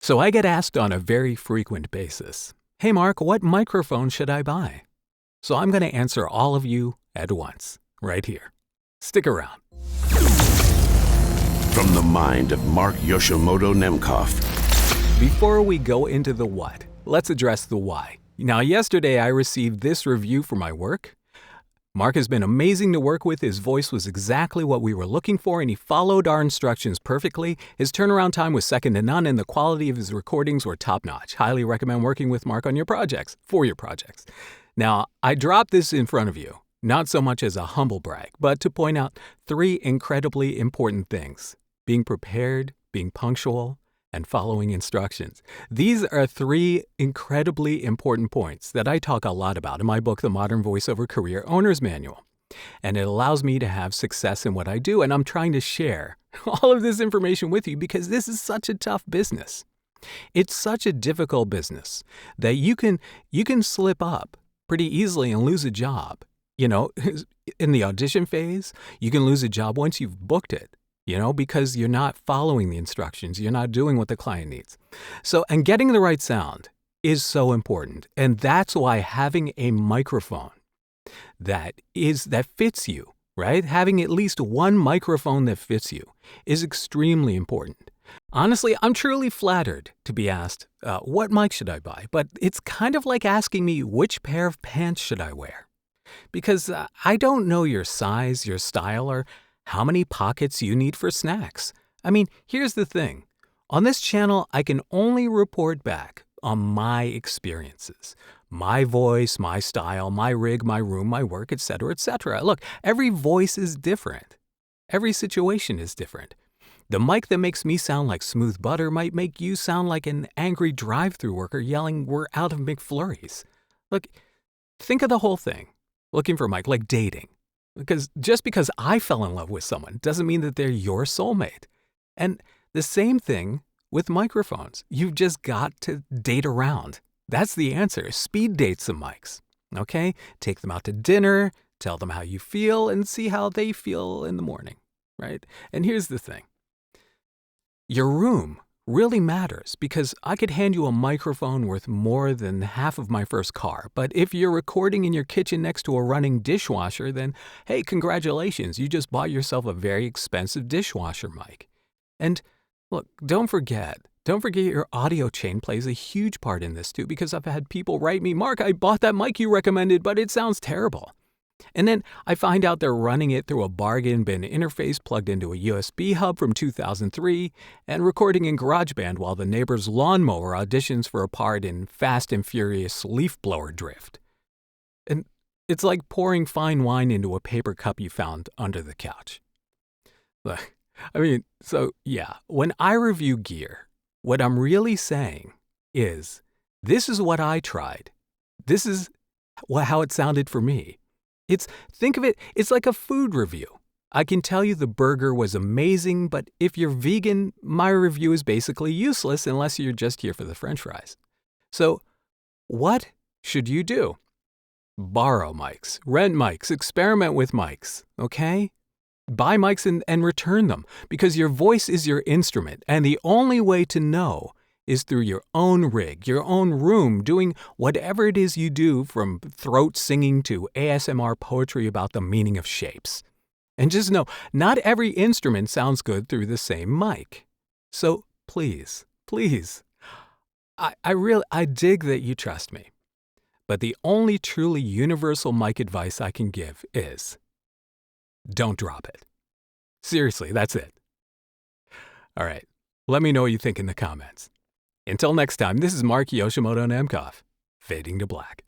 So I get asked on a very frequent basis, "Hey Mark, what microphone should I buy?" So I'm going to answer all of you at once, right here. Stick around. From the mind of Mark Yoshimoto Nemcoff. Before we go into the what, let's address the why. Now, yesterday I received this review for my work. Mark has been amazing to work with. His voice was exactly what we were looking for, and he followed our instructions perfectly. His turnaround time was second to none, and the quality of his recordings were top-notch. Highly recommend working with Mark on your projects, for your projects. Now, I dropped this in front of you, not so much as a humble brag, but to point out 3 incredibly important things: being prepared, being punctual, and following instructions. These are 3 incredibly important points that I talk a lot about in my book, The Modern Voiceover Career Owner's Manual. And it allows me to have success in what I do, and I'm trying to share all of this information with you because this is such a tough business. It's such a difficult business that you can slip up pretty easily and lose a job. You know, in the audition phase, you can lose a job once you've booked it. Because you're not following the instructions, you're not doing what the client needs. So, and getting the right sound is so important. And that's why having a microphone that fits you, right? Having at least one microphone that fits you is extremely important. Honestly, I'm truly flattered to be asked, what mic should I buy? But it's kind of like asking me, which pair of pants should I wear? Because I don't know your size, your style, or how many pockets you need for snacks. I mean, here's the thing. On this channel, I can only report back on my experiences. My voice, my style, my rig, my room, my work, etc., etc. Look, every voice is different. Every situation is different. The mic that makes me sound like smooth butter might make you sound like an angry drive-thru worker yelling, "We're out of McFlurries." Look, think of the whole thing. Looking for a mic, like dating. Because just because I fell in love with someone doesn't mean that they're your soulmate. And the same thing with microphones. You've just got to date around. That's the answer. Speed date some mics. Okay? Take them out to dinner, tell them how you feel, and see how they feel in the morning. Right? And here's the thing. Your room really matters because I could hand you a microphone worth more than half of my first car. But if you're recording in your kitchen next to a running dishwasher, then hey, congratulations, you just bought yourself a very expensive dishwasher mic. And look, don't forget your audio chain plays a huge part in this too, because I've had people write me, "Mark, I bought that mic you recommended, but it sounds terrible." And then I find out they're running it through a bargain bin interface plugged into a USB hub from 2003 and recording in GarageBand while the neighbor's lawnmower auditions for a part in Fast and Furious leaf blower drift. And it's like pouring fine wine into a paper cup you found under the couch. When I review gear, what I'm really saying is, this is what I tried. This is how it sounded for me. Think of it, it's like a food review. I can tell you the burger was amazing, but if you're vegan, my review is basically useless unless you're just here for the French fries. So, what should you do? Borrow mics, rent mics, experiment with mics, okay? Buy mics and return them, because your voice is your instrument, and the only way to know is through your own rig, your own room, doing whatever it is you do, from throat singing to ASMR poetry about the meaning of shapes. And just know, not every instrument sounds good through the same mic. So please, I dig that you trust me. But the only truly universal mic advice I can give is, don't drop it. Seriously, that's it. All right, let me know what you think in the comments. Until next time, this is Mark Yoshimoto Nemcoff, fading to black.